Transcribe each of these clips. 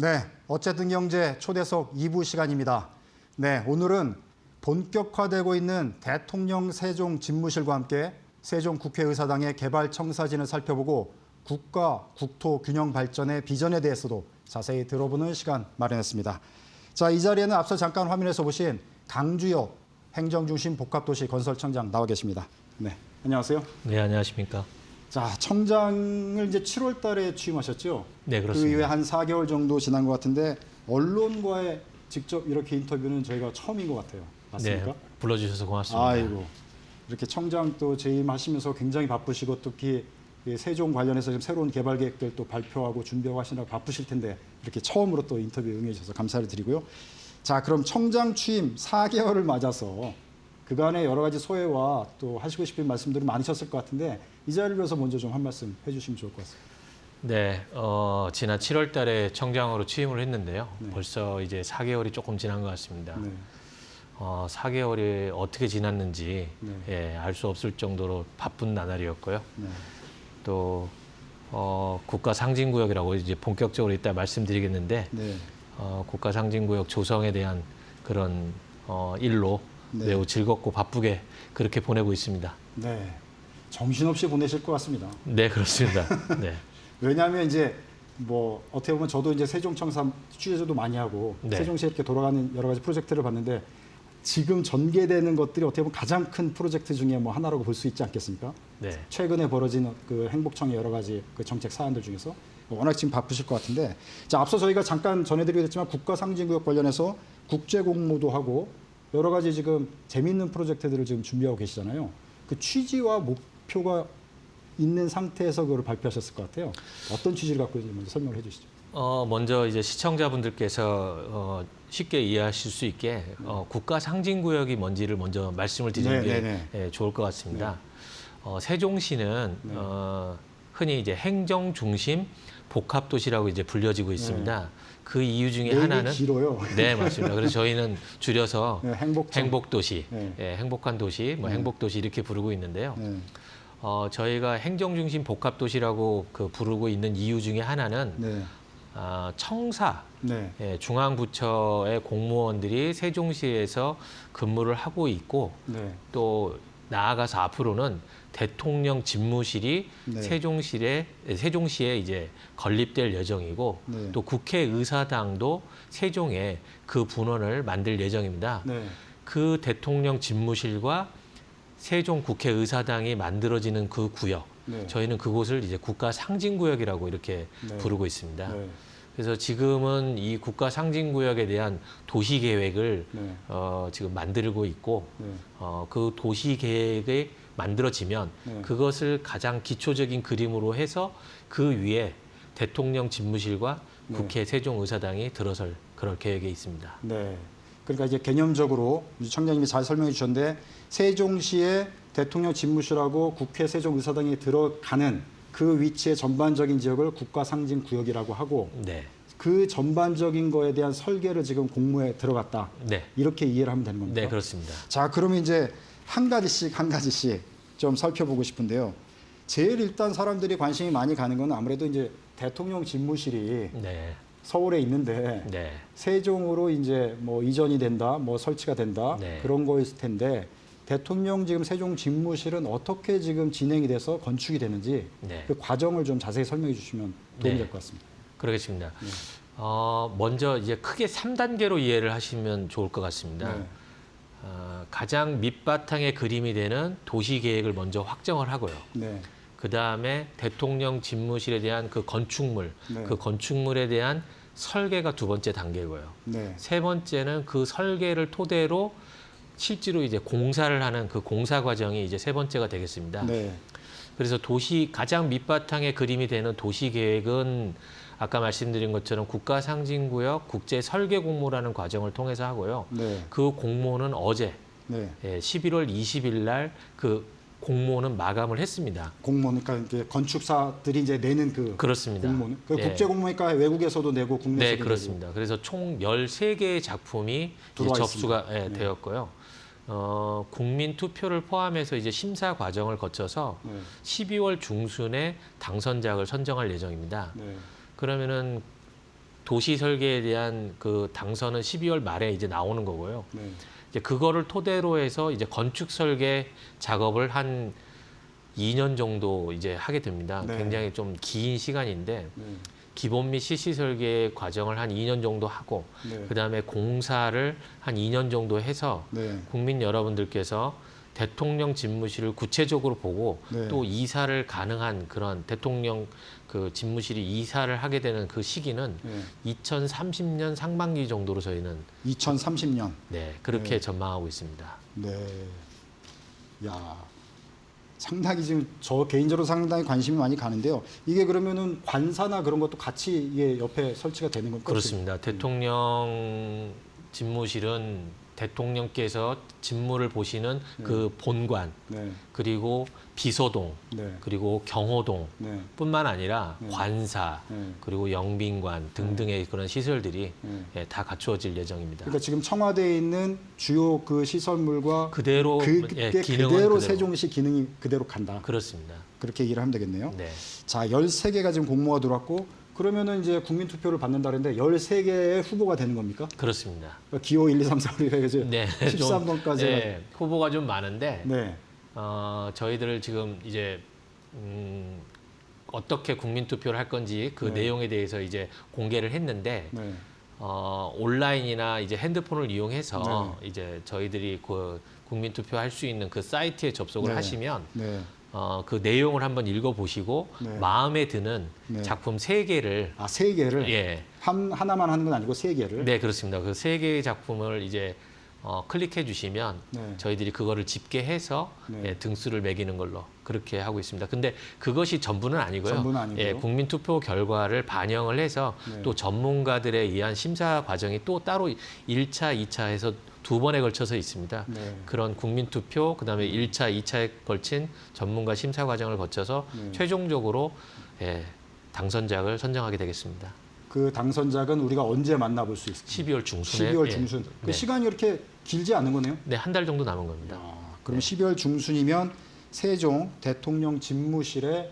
네, 어쨌든 경제 초대석 2부 시간입니다. 네, 오늘은 본격화되고 있는 대통령 세종 집무실과 함께 세종 국회의사당의 개발 청사진을 살펴보고 국가 국토 균형 발전의 비전에 대해서도 자세히 들어보는 시간 마련했습니다. 자, 이 자리에는 앞서 잠깐 화면에서 보신 강주엽 행정중심 복합도시 건설청장 나와 계십니다. 네, 안녕하세요. 네, 안녕하십니까. 자, 청장을 이제 7월 달에 취임하셨죠? 네, 그렇습니다. 그 이후에 한 4개월 정도 지난 것 같은데 언론과의 직접 이렇게 인터뷰는 저희가 처음인 것 같아요. 맞습니까? 네, 불러주셔서 고맙습니다. 아이고, 이렇게 청장 또 재임하시면서 굉장히 바쁘시고 특히 세종 관련해서 지금 새로운 개발 계획들 또 발표하고 준비하고 하시느라 바쁘실 텐데 이렇게 처음으로 또 인터뷰 응해 주셔서 감사를 드리고요. 자, 그럼 청장 취임 4개월을 맞아서 그간의 여러 가지 소회와 또 하시고 싶은 말씀들이 많으셨을 것 같은데 이 자리를 빌어서 먼저 좀 한 말씀 해주시면 좋을 것 같습니다. 네, 지난 7월 달에 청장으로 취임을 했는데요. 네. 벌써 이제 4개월이 조금 지난 것 같습니다. 네. 4개월이 어떻게 지났는지 네. 예, 알 수 없을 정도로 바쁜 나날이었고요. 네. 또 국가 상징구역이라고 이제 본격적으로 이따 말씀드리겠는데 네. 국가 상징구역 조성에 대한 그런 일로 네. 매우 즐겁고 바쁘게 그렇게 보내고 있습니다. 네. 정신없이 보내실 것 같습니다. 네, 그렇습니다. 네. 왜냐하면 이제 뭐 어떻게 보면 저도 이제 세종청사 취재도 많이 하고 네. 세종시에 이렇게 돌아가는 여러 가지 프로젝트를 봤는데 지금 전개되는 것들이 어떻게 보면 가장 큰 프로젝트 중에 뭐 하나라고 볼 수 있지 않겠습니까? 네. 최근에 벌어진 그 행복청의 여러 가지 그 정책 사안들 중에서 워낙 지금 바쁘실 것 같은데 자, 앞서 저희가 잠깐 전해드리기도 했지만 국가 상징구역 관련해서 국제 공모도 하고 여러 가지 지금 재미있는 프로젝트들을 지금 준비하고 계시잖아요. 그 취지와 목표가 있는 상태에서 그걸 발표하셨을 것 같아요. 어떤 취지를 갖고 있는지 먼저 설명을 해주시죠. 먼저 이제 시청자분들께서 쉽게 이해하실 수 있게 국가 상징구역이 뭔지를 먼저 말씀을 드리는 게 예, 좋을 것 같습니다. 세종시는 네. 흔히 이제 행정 중심 복합도시라고 이제 불려지고 있습니다. 네. 그 이유 중에 내용이 하나는 길어요. 네, 맞습니다. 그래서 저희는 줄여서 네, 행복도시, 네. 예, 행복한 도시, 뭐 네. 행복도시 이렇게 부르고 있는데요. 네. 저희가 행정중심 복합도시라고 그 부르고 있는 이유 중에 하나는 네. 청사, 네. 예, 중앙부처의 공무원들이 세종시에서 근무를 하고 있고 네. 또 나아가서 앞으로는 대통령 집무실이 네. 세종시에 이제 건립될 예정이고 네. 또 국회의사당도 세종에 그 분원을 만들 예정입니다. 네. 그 대통령 집무실과 세종 국회의사당이 만들어지는 그 구역, 네. 저희는 그곳을 이제 국가 상징구역이라고 이렇게 네. 부르고 있습니다. 네. 그래서 지금은 이 국가 상징구역에 대한 도시 계획을 네. 지금 만들고 있고 네. 그 도시 계획이 만들어지면 네. 그것을 가장 기초적인 그림으로 해서 그 위에 대통령 집무실과 네. 국회 세종의사당이 들어설 그럴 계획에 있습니다. 네. 그러니까 이제 개념적으로 청장님이 잘 설명해 주셨는데 세종시의 대통령 집무실하고 국회 세종의사당이 들어가는 그 위치의 전반적인 지역을 국가 상징 구역이라고 하고 네, 그 전반적인 거에 대한 설계를 지금 공모에 들어갔다. 네, 이렇게 이해를 하면 되는 겁니까? 네, 그렇습니다. 자, 그러면 이제 한 가지씩 좀 살펴보고 싶은데요. 제일 일단 사람들이 관심이 많이 가는 건 아무래도 이제 대통령 집무실이 네, 서울에 있는데 네, 세종으로 이제 뭐 이전이 된다, 뭐 설치가 된다 네. 그런 거였을 텐데 대통령 지금 세종 집무실은 어떻게 지금 진행이 돼서 건축이 되는지 네. 그 과정을 좀 자세히 설명해 주시면 도움이 네. 될 것 같습니다. 그러겠습니다. 네. 먼저 이제 크게 3단계로 이해를 하시면 좋을 것 같습니다. 네. 가장 밑바탕의 그림이 되는 도시 계획을 먼저 확정을 하고요. 네. 그 다음에 대통령 집무실에 대한 그 건축물, 네. 그 건축물에 대한 설계가 두 번째 단계고요. 네. 세 번째는 그 설계를 토대로 실제로 이제 공사를 하는 그 공사 과정이 이제 세 번째가 되겠습니다. 네. 그래서 가장 밑바탕의 그림이 되는 도시 계획은 아까 말씀드린 것처럼 국가 상징구역 국제 설계 공모라는 과정을 통해서 하고요. 네. 그 공모는 어제 네. 11월 20일 날 그 공모는 마감을 했습니다. 공모는 그러니까 이제 건축사들이 이제 내는 그 그렇습니다. 공모는 그 예. 국제 공모니까 외국에서도 내고 국내에서도 네, 그렇습니다. 그래서 총 13개의 작품이 이제 들어와 접수가 있습니다. 네. 되었고요. 국민 투표를 포함해서 이제 심사 과정을 거쳐서 네. 12월 중순에 당선작을 선정할 예정입니다. 네. 그러면은 도시 설계에 대한 그 당선은 12월 말에 이제 나오는 거고요. 네. 이제 그거를 토대로 해서 이제 건축 설계 작업을 한 2년 정도 이제 하게 됩니다. 네. 굉장히 좀 긴 시간인데 네. 기본 및 CC 설계 과정을 한 2년 정도 하고 네. 그다음에 공사를 한 2년 정도 해서 네. 국민 여러분들께서 대통령 집무실을 구체적으로 보고 네. 또 이사를 가능한 그런 대통령 그 집무실이 이사를 하게 되는 그 시기는 네. 2030년 상반기 정도로 저희는 2030년. 네, 그렇게 네. 전망하고 있습니다. 네. 야, 상당히 지금 저 개인적으로 상당히 관심이 많이 가는데요. 이게 그러면은 관사나 그런 것도 같이 이게 옆에 설치가 되는 겁니까? 그렇습니다. 대통령 집무실은 대통령께서 집무를 보시는 그 본관 네. 그리고 비서동 네. 그리고 경호동 네. 뿐만 아니라 네. 관사 네. 그리고 영빈관 등등의 그런 시설들이 네. 예, 다 갖추어질 예정입니다. 그러니까 지금 청와대에 있는 주요 그 시설물과 그대로 그게 기능은 그대로 세종시 기능이 그대로 간다. 그렇습니다. 그렇게 얘기를 하면 되겠네요. 네. 자, 13개가 지금 공모가 들어왔고 그러면은 이제 국민 투표를 받는다는데 13개의 후보가 되는 겁니까? 그렇습니다. 그러니까 기호 1, 2, 3, 4, 5, 6 해서 네, 13번까지. 네, 후보가 좀 많은데 네. 저희들을 지금 이제 어떻게 국민 투표를 할 건지 그 네. 내용에 대해서 이제 공개를 했는데 네. 온라인이나 이제 핸드폰을 이용해서 네. 이제 저희들이 그 국민 투표할 수 있는 그 사이트에 접속을 네. 하시면 네. 그 내용을 한번 읽어보시고 네. 마음에 드는 네. 작품 3개를 아, 3개를 예, 하나만 하는 건 아니고 3개를. 네 그렇습니다. 그 3개의 작품을 이제 클릭해 주시면 네. 저희들이 그거를 집계해서 네. 예, 등수를 매기는 걸로 그렇게 하고 있습니다. 근데 그것이 전부는 아니고요. 전부는 아니고요. 예, 국민 투표 결과를 반영을 해서 네. 또 전문가들에 의한 심사 과정이 또 따로 1차, 2차 해서 2번에 걸쳐서 있습니다. 네. 그런 국민 투표, 그다음에 1차, 2차에 걸친 전문가 심사 과정을 거쳐서 네. 최종적으로 예, 당선작을 선정하게 되겠습니다. 그 당선작은 우리가 언제 만나볼 수 있을까요? 12월 중순에 12월 예, 중순. 그 네. 시간이 이렇게 길지 않은 거네요. 네, 한 달 정도 남은 겁니다. 야, 그럼 12월 중순이면 세종 대통령 집무실의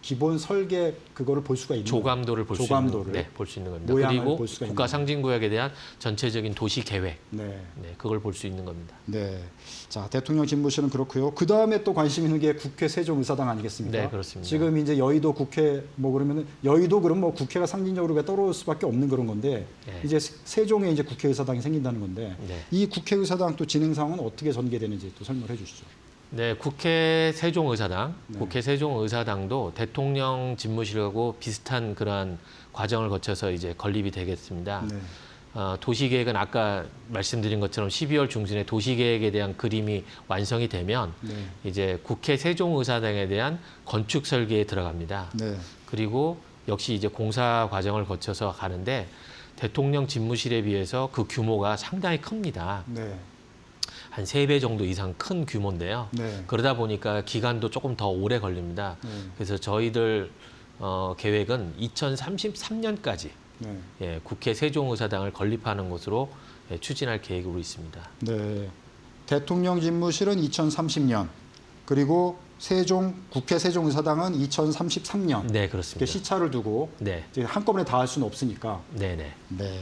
기본 설계 그거를 볼 수가 있는 조감도를 볼 수 조감도를. 있는, 네, 볼 수 있는 겁니다. 모양을 그리고 볼 수가 국가 있는 상징구역에 대한 전체적인 도시 계획, 네. 네, 그걸 볼 수 있는 겁니다. 네. 자, 대통령 집무실은 그렇고요. 그 다음에 또 관심 있는 게 국회 세종의사당 아니겠습니까? 네, 그렇습니다. 지금 이제 여의도 국회 뭐 그러면은 여의도 그럼 뭐 국회가 상징적으로 떠오를 수밖에 없는 그런 건데 네. 이제 세종에 이제 국회의사당이 생긴다는 건데 네. 이 국회의사당 또 진행 상황은 어떻게 전개되는지 또 설명해 주시죠. 네, 국회 세종의사당, 네. 국회 세종의사당도 대통령 집무실하고 비슷한 그런 과정을 거쳐서 이제 건립이 되겠습니다. 네. 도시계획은 아까 말씀드린 것처럼 12월 중순에 도시계획에 대한 그림이 완성이 되면 네. 이제 국회 세종의사당에 대한 건축 설계에 들어갑니다. 네. 그리고 역시 이제 공사 과정을 거쳐서 가는데 대통령 집무실에 비해서 그 규모가 상당히 큽니다. 네. 한 3배 정도 이상 큰 규모인데요. 네. 그러다 보니까 기간도 조금 더 오래 걸립니다. 네. 그래서 저희들 계획은 2033년까지 네. 예, 국회 세종의사당을 건립하는 것으로 예, 추진할 계획으로 있습니다. 네. 대통령 집무실은 2030년 그리고 국회 세종의사당은 2033년 네, 이렇게 그렇습니다. 시차를 두고 네, 이제 한꺼번에 다 할 수는 없으니까. 네, 네. 네.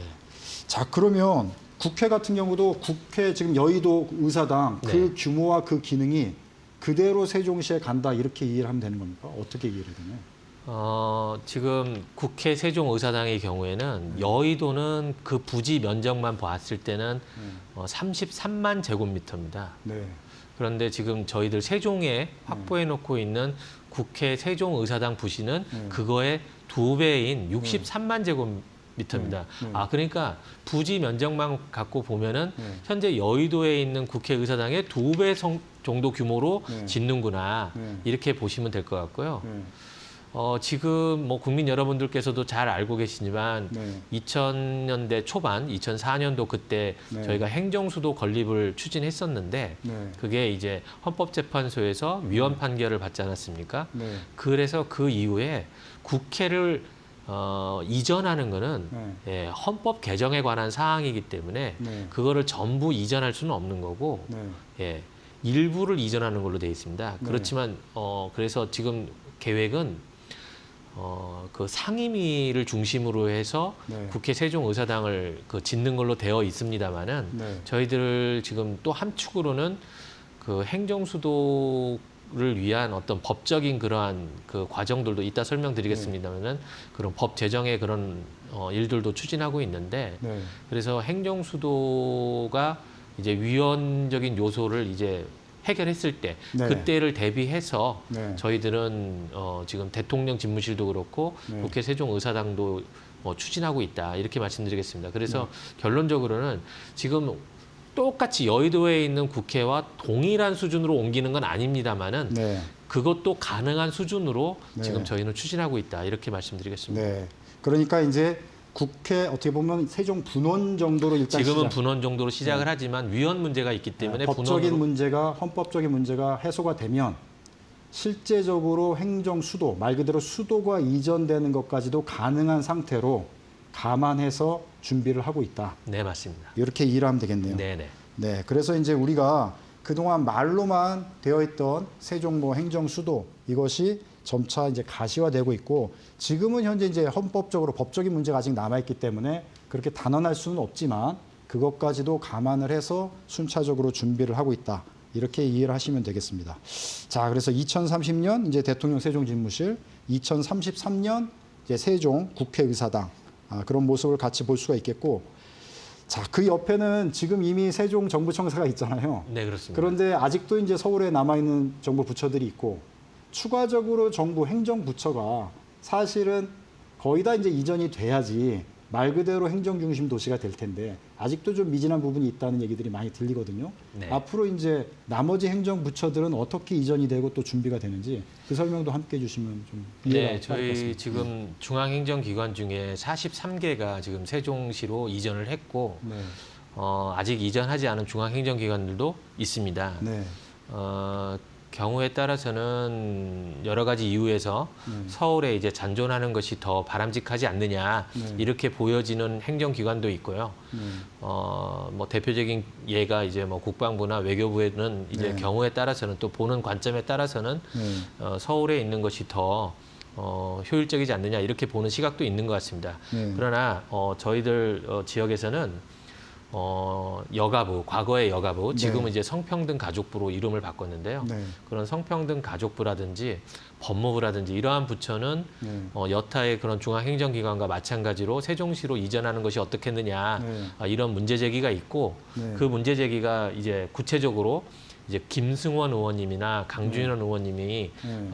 자, 그러면 국회 같은 경우도 국회 지금 여의도 의사당 그 네. 규모와 그 기능이 그대로 세종시에 간다 이렇게 이해를 하면 되는 겁니까? 어떻게 이해를 되나요? 지금 국회 세종의사당의 경우에는 여의도는 그 부지 면적만 봤을 때는 33만 제곱미터입니다. 네. 그런데 지금 저희들 세종에 확보해 놓고 있는 국회 세종의사당 부지는 네. 그거의 2배인 63만 제곱미터입니다. 네. 그러니까 부지 면적만 갖고 보면은 네. 현재 여의도에 있는 국회의사당의 2배 정도 규모로 네. 짓는구나. 네. 이렇게 보시면 될 것 같고요. 네. 지금 뭐 국민 여러분들께서도 잘 알고 계시지만 네. 2000년대 초반, 2004년도 그때 네. 저희가 행정수도 건립을 추진했었는데 네. 그게 이제 헌법재판소에서 위헌 판결을 받지 않았습니까? 네. 그래서 그 이후에 국회를 이전하는 거는 네. 예, 헌법 개정에 관한 사항이기 때문에 네. 그거를 전부 이전할 수는 없는 거고 네. 예, 일부를 이전하는 걸로 되어 있습니다. 네. 그렇지만 그래서 지금 계획은 그 상임위를 중심으로 해서 네. 국회 세종의사당을 짓는 걸로 되어 있습니다만은 네. 저희들 지금 또 한 축으로는 그 행정수도를 위한 어떤 법적인 그러한 그 과정들도 이따 설명드리겠습니다만은 그런 법 제정의 그런 일들도 추진하고 있는데 네. 그래서 행정수도가 이제 위헌적인 요소를 이제 해결했을 때 네. 그때를 대비해서 네. 저희들은 지금 대통령 집무실도 그렇고 네. 국회 세종의사당도 추진하고 있다 이렇게 말씀드리겠습니다. 그래서 네. 결론적으로는 지금 똑같이 여의도에 있는 국회와 동일한 수준으로 옮기는 건 아닙니다만은 네. 그것도 가능한 수준으로 네. 지금 저희는 추진하고 있다 이렇게 말씀드리겠습니다. 네. 그러니까 이제 국회 어떻게 보면 세종 분원 정도로 일단 지금은 시작. 분원 정도로 시작을 하지만 위헌 문제가 있기 때문에 법적인 분원으로 문제가 헌법적인 문제가 해소가 되면 실제적으로 행정 수도 말 그대로 수도가 이전되는 것까지도 가능한 상태로 감안해서 준비를 하고 있다. 네 맞습니다. 이렇게 이해하면 되겠네요. 네네. 네, 그래서 이제 우리가 그동안 말로만 되어 있던 세종 행정 수도 이것이 점차 이제 가시화되고 있고 지금은 현재 이제 헌법적으로 법적인 문제가 아직 남아 있기 때문에 그렇게 단언할 수는 없지만 그것까지도 감안을 해서 순차적으로 준비를 하고 있다. 이렇게 이해를 하시면 되겠습니다. 자, 그래서 2030년 이제 대통령 세종 집무실, 2033년 이제 세종 국회의사당 그런 모습을 같이 볼 수가 있겠고, 자, 그 옆에는 지금 이미 세종 정부청사가 있잖아요. 네 그렇습니다. 그런데 아직도 이제 서울에 남아 있는 정부 부처들이 있고, 추가적으로 정부 행정부처가 사실은 거의 다 이제 이전이 돼야지 말 그대로 행정 중심 도시가 될 텐데 아직도 좀 미진한 부분이 있다는 얘기들이 많이 들리거든요. 네. 앞으로 이제 나머지 행정부처들은 어떻게 이전이 되고 또 준비가 되는지 그 설명도 함께 해주시면 좀 이해가 네, 갈 것 저희 같습니다. 지금 중앙행정기관 중에 43개가 지금 세종시로 이전을 했고 네, 아직 이전하지 않은 중앙행정기관들도 있습니다. 네, 경우에 따라서는 여러 가지 이유에서 서울에 이제 잔존하는 것이 더 바람직하지 않느냐 네. 이렇게 보여지는 행정기관도 있고요. 네, 뭐 대표적인 예가 이제 뭐 국방부나 외교부에는 이제 네. 경우에 따라서는 또 보는 관점에 따라서는 네, 서울에 있는 것이 더 효율적이지 않느냐 이렇게 보는 시각도 있는 것 같습니다. 네. 그러나 저희들 지역에서는 여가부, 과거의 여가부, 지금은 네. 이제 성평등 가족부로 이름을 바꿨는데요. 네, 그런 성평등 가족부라든지 법무부라든지 이러한 부처는 네. 여타의 그런 중앙행정기관과 마찬가지로 세종시로 이전하는 것이 어떻겠느냐 네. 이런 문제 제기가 있고 네. 그 문제 제기가 이제 구체적으로 이제 김승원 의원님이나 강준현 의원님이 네.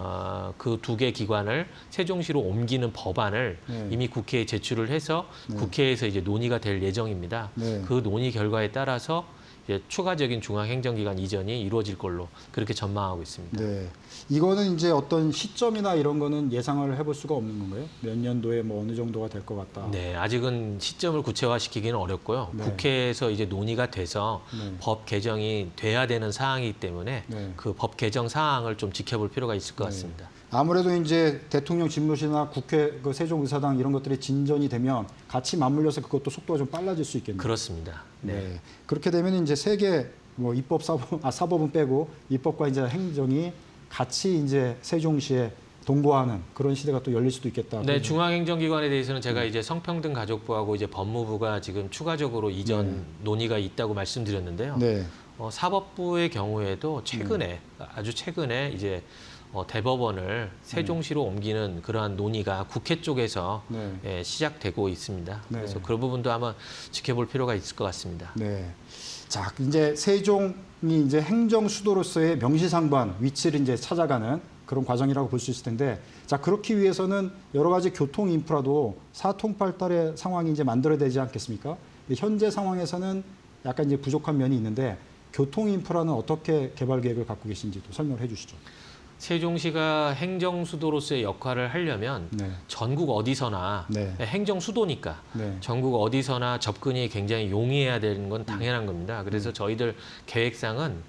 그 두 개 기관을 세종시로 옮기는 법안을 네. 이미 국회에 제출을 해서 네. 국회에서 이제 논의가 될 예정입니다. 네. 그 논의 결과에 따라서 이제 추가적인 중앙행정기관 이전이 이루어질 걸로 그렇게 전망하고 있습니다. 네. 이거는 이제 어떤 시점이나 이런 거는 예상을 해볼 수가 없는 건가요? 몇 년도에 뭐 어느 정도가 될 것 같다. 네, 아직은 시점을 구체화시키기는 어렵고요. 네. 국회에서 이제 논의가 돼서 네. 법 개정이 돼야 되는 사항이기 때문에 네. 그 법 개정 사항을 좀 지켜볼 필요가 있을 것 네. 같습니다. 아무래도 이제 대통령 집무실이나 국회 그 세종의사당 이런 것들이 진전이 되면 같이 맞물려서 그것도 속도가 좀 빨라질 수 있겠네요. 그렇습니다. 네. 네. 그렇게 되면 이제 세계 뭐 입법 사법은 빼고 입법과 이제 행정이 같이 이제 세종시에 동거하는 그런 시대가 또 열릴 수도 있겠다. 네, 중앙행정기관에 대해서는 제가 이제 성평등 가족부하고 이제 법무부가 지금 추가적으로 이전 논의가 있다고 말씀드렸는데요. 네. 사법부의 경우에도 최근에 아주 최근에 이제 대법원을 세종시로 옮기는 그러한 논의가 국회 쪽에서 네. 예, 시작되고 있습니다. 네. 그래서 그 부분도 아마 지켜볼 필요가 있을 것 같습니다. 네. 자, 이제 세종이 이제 행정 수도로서의 명시상부한 위치를 이제 찾아가는 그런 과정이라고 볼 수 있을 텐데, 자, 그렇기 위해서는 여러 가지 교통 인프라도 사통팔달의 상황이 이제 만들어야 되지 않겠습니까? 현재 상황에서는 약간 이제 부족한 면이 있는데 교통 인프라는 어떻게 개발 계획을 갖고 계신지도 설명을 해주시죠. 세종시가 행정 수도로서의 역할을 하려면 네. 전국 어디서나 네. 행정 수도니까 네. 전국 어디서나 접근이 굉장히 용이해야 되는 건 당연한 겁니다. 그래서 저희들 계획상은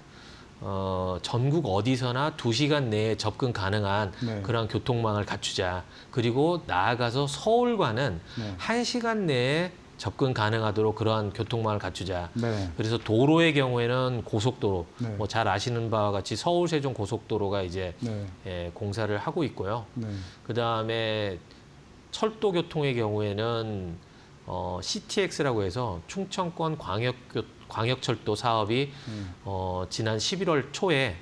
전국 어디서나 2시간 내에 접근 가능한 네. 그런 교통망을 갖추자. 그리고 나아가서 서울과는 네. 1시간 내에 접근 가능하도록 그러한 교통망을 갖추자. 네. 그래서 도로의 경우에는 고속도로, 네. 뭐 잘 아시는 바와 같이 서울 세종 고속도로가 이제 네. 공사를 하고 있고요. 네. 그 다음에 철도 교통의 경우에는 CTX라고 해서 충청권 광역철도 사업이 지난 11월 초에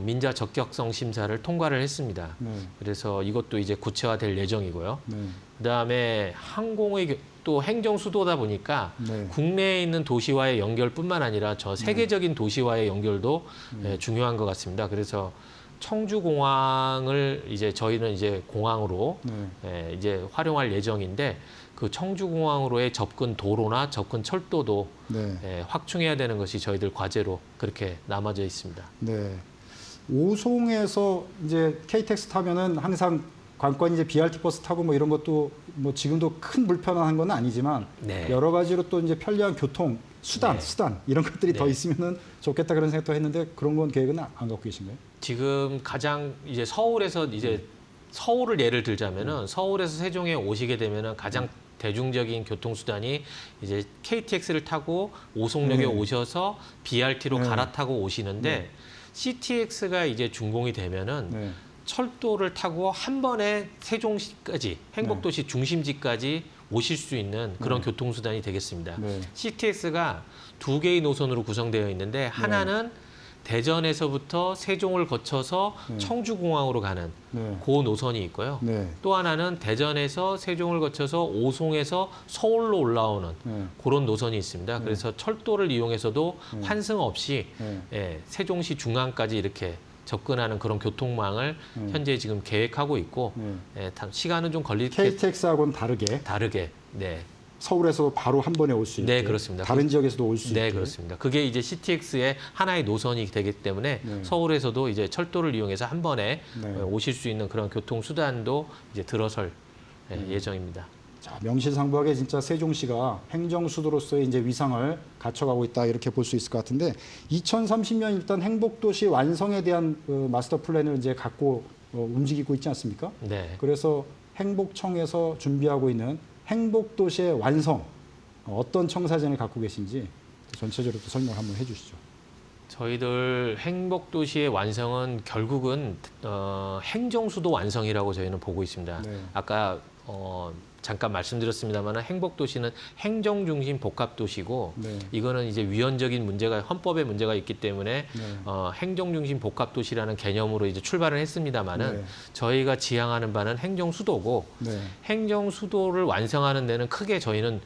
민자 적격성 심사를 통과를 했습니다. 네. 그래서 이것도 이제 구체화될 예정이고요. 네. 그다음에 항공의 또 행정 수도다 보니까 네. 국내에 있는 도시와의 연결뿐만 아니라 저 세계적인 도시와의 연결도 중요한 것 같습니다. 그래서 청주공항을 이제 저희는 이제 공항으로 네. 이제 활용할 예정인데 그 청주공항으로의 접근 도로나 접근 철도도 네. 확충해야 되는 것이 저희들 과제로 그렇게 남아져 있습니다. 네. 오송에서 이제 KTX 타면은 항상 관건 이제 BRT 버스 타고 뭐 이런 것도 뭐 지금도 큰 불편한 건 아니지만 네. 여러 가지로 또 이제 편리한 교통 수단 이런 것들이 더 네. 있으면은 좋겠다 그런 생각도 했는데 그런 건 계획은 안 갖고 계신가요? 지금 가장 이제 서울에서 이제 서울을 예를 들자면은 서울에서 세종에 오시게 되면은 가장 대중적인 교통수단이 이제 KTX를 타고 오송역에 오셔서 BRT로 네. 갈아타고 오시는데 네. CTX가 이제 준공이 되면은 네. 철도를 타고 한 번에 세종시까지 행복도시 중심지까지 오실 수 있는 그런 교통수단이 되겠습니다. 네. CTX가 두 개의 노선으로 구성되어 있는데 하나는 대전에서부터 세종을 거쳐서 청주공항으로 가는 네. 그 노선이 있고요. 네. 또 하나는 대전에서 세종을 거쳐서 오송에서 서울로 올라오는 네. 그런 노선이 있습니다. 그래서 철도를 이용해서도 환승 없이 네. 세종시 중앙까지 이렇게 접근하는 그런 교통망을 현재 지금 계획하고 있고 시간은 좀 걸릴 게 KTX하고는 다르게 서울에서 바로 한 번에 올 수 있게 네, 그렇습니다. 다른 지역에서도 올 수 있게 네, 그렇습니다. 그게 이제 CTX의 하나의 노선이 되기 때문에 서울에서도 이제 철도를 이용해서 한 번에 오실 수 있는 그런 교통 수단도 이제 들어설 예정입니다. 자, 명실상부하게 진짜 세종시가 행정수도로서의 이제 위상을 갖춰가고 있다 이렇게 볼 수 있을 것 같은데 2030년 일단 행복도시 완성에 대한 마스터 플랜을 이제 갖고 움직이고 있지 않습니까? 네. 그래서 행복청에서 준비하고 있는 행복도시의 완성 어떤 청사진을 갖고 계신지 전체적으로 또 설명 한번 해주시죠. 저희들 행복도시의 완성은 결국은 행정수도 완성이라고 저희는 보고 있습니다. 네. 아까 잠깐 말씀드렸습니다만 행복도시는 행정중심 복합도시고 네. 이거는 이제 위헌적인 문제가 헌법에 문제가 있기 때문에 네. 행정중심 복합도시라는 개념으로 이제 출발을 했습니다만은 네. 저희가 지향하는 바는 행정수도고 네. 행정수도를 완성하는 데는 크게 저희는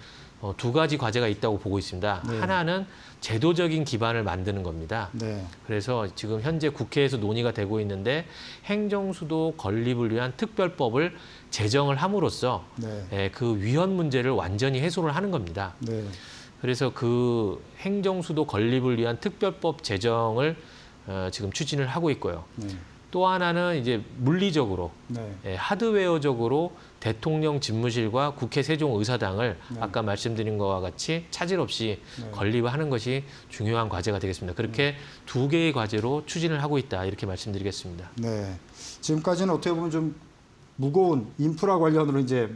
두 가지 과제가 있다고 보고 있습니다. 네. 하나는 제도적인 기반을 만드는 겁니다. 네. 그래서 지금 현재 국회에서 논의가 되고 있는데 행정수도 건립을 위한 특별법을 제정을 함으로써 네. 그 위헌 문제를 완전히 해소를 하는 겁니다. 네. 그래서 그 행정수도 건립을 위한 특별법 제정을 지금 추진을 하고 있고요. 네. 또 하나는 이제 물리적으로 네. 하드웨어적으로 대통령 집무실과 국회 세종의사당을 네. 아까 말씀드린 것과 같이 차질 없이 네. 건립하는 것이 중요한 과제가 되겠습니다. 그렇게 두 개의 과제로 추진을 하고 있다 이렇게 말씀드리겠습니다. 네. 지금까지는 어떻게 보면 좀 무거운 인프라 관련으로 이제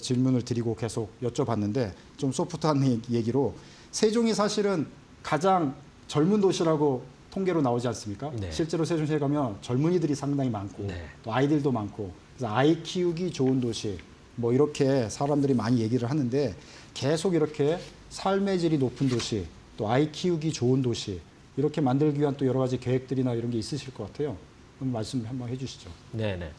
질문을 드리고 계속 여쭤봤는데 좀 소프트한 얘기로 세종이 사실은 가장 젊은 도시라고 통계로 나오지 않습니까? 네. 실제로 세종시에 가면 젊은이들이 상당히 많고 네. 또 아이들도 많고 그래서 아이 키우기 좋은 도시 뭐 이렇게 사람들이 많이 얘기를 하는데 계속 이렇게 삶의 질이 높은 도시 또 아이 키우기 좋은 도시 이렇게 만들기 위한 또 여러 가지 계획들이나 이런 게 있으실 것 같아요. 그럼 말씀 한번 해주시죠. 네네.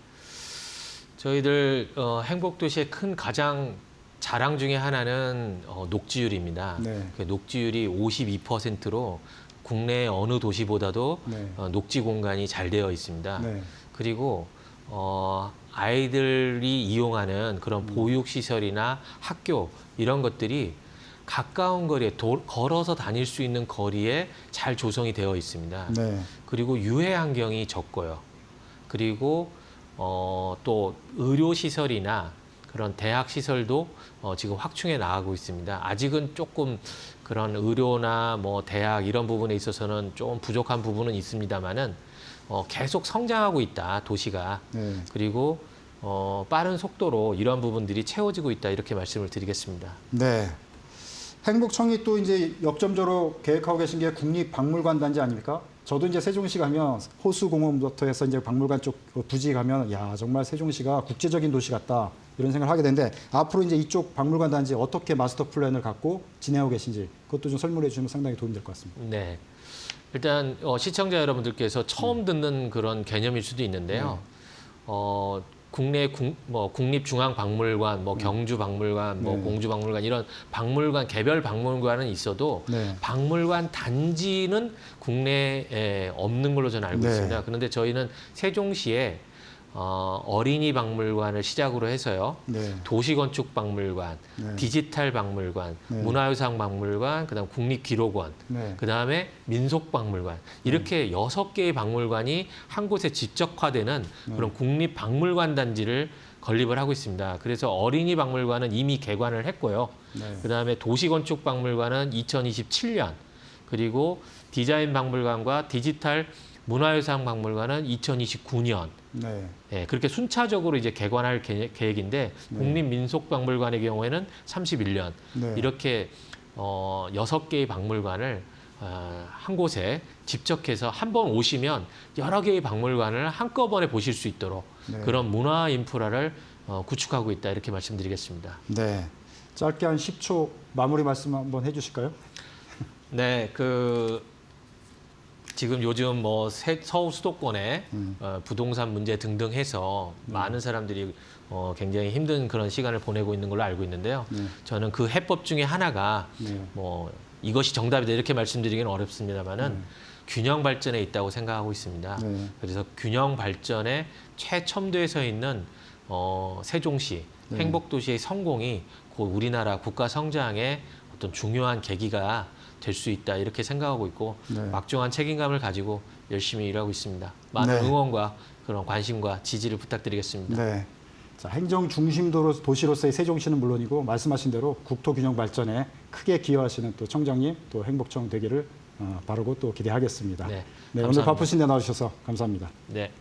저희들 행복도시의 큰 가장 자랑 중에 하나는 녹지율입니다. 네. 그 녹지율이 52%로 국내 어느 도시보다도 네. 녹지 공간이 잘 되어 있습니다. 네. 그리고 아이들이 이용하는 그런 보육 시설이나 학교 이런 것들이 가까운 거리에 걸어서 다닐 수 있는 거리에 잘 조성이 되어 있습니다. 네. 그리고 유해 환경이 적고요. 그리고 또 의료 시설이나 그런 대학 시설도 지금 확충해 나가고 있습니다. 아직은 조금 그런 의료나 뭐 대학 이런 부분에 있어서는 좀 부족한 부분은 있습니다만은 계속 성장하고 있다 도시가. 네. 그리고 빠른 속도로 이러한 부분들이 채워지고 있다 이렇게 말씀을 드리겠습니다. 네. 행복청이 또 이제 역점적으로 계획하고 계신 게 국립박물관 단지 아닙니까? 저도 이제 세종시 가면 호수공원부터 해서 이제 박물관 쪽 부지 가면 야 정말 세종시가 국제적인 도시 같다 이런 생각을 하게 되는데 앞으로 이제 이쪽 박물관 단지 어떻게 마스터 플랜을 갖고 진행하고 계신지 그것도 좀 설명해 주시면 상당히 도움이 될 것 같습니다. 네. 일단 시청자 여러분들께서 처음 듣는 그런 개념일 수도 있는데요. 국내 국립중앙박물관, 경주박물관, 공주박물관 이런 박물관 개별 박물관은 있어도 네. 박물관 단지는 국내에 없는 걸로 저는 알고 네. 있습니다. 그런데 저희는 세종시에 어린이 박물관을 시작으로 해서요. 네. 도시건축박물관, 네. 디지털 박물관, 네. 문화유산 박물관, 그다음 국립기록원, 네. 그다음에 민속박물관 이렇게 6개의 박물관이 한 곳에 집적화되는 그런 국립박물관 단지를 건립을 하고 있습니다. 그래서 어린이 박물관은 이미 개관을 했고요. 네. 그다음에 도시건축박물관은 2027년 그리고 디자인 박물관과 디지털 문화유산 박물관은 2029년 네. 예, 그렇게 순차적으로 이제 개관할 계획인데 국립민속박물관의 경우에는 31년 네. 이렇게 6개의 박물관을 한 곳에 집적해서 한 번 오시면 여러 개의 박물관을 한꺼번에 보실 수 있도록 네. 그런 문화 인프라를 구축하고 있다 이렇게 말씀드리겠습니다. 네. 짧게 한 10초 마무리 말씀 한번 해주실까요? 네, 지금 요즘 서울 수도권에 부동산 문제 등등 해서 많은 사람들이 굉장히 힘든 그런 시간을 보내고 있는 걸로 알고 있는데요. 저는 그 해법 중에 하나가 네. 이것이 정답이다 이렇게 말씀드리기는 어렵습니다만은 균형 발전에 있다고 생각하고 있습니다. 네. 그래서 균형 발전의 최첨도에 서 있는 세종시 네. 행복도시의 성공이 곧 우리나라 국가 성장의 어떤 중요한 계기가 될 수 있다 이렇게 생각하고 있고 네. 막중한 책임감을 가지고 열심히 일하고 있습니다. 많은 네. 응원과 그런 관심과 지지를 부탁드리겠습니다. 네. 자, 행정 중심 도시로서의 세종시는 물론이고 말씀하신 대로 국토 균형 발전에 크게 기여하시는 또 청장님 또 행복청 되기를 바라고 또 기대하겠습니다. 네, 네, 오늘 감사합니다. 바쁘신 데 나와주셔서 감사합니다. 네,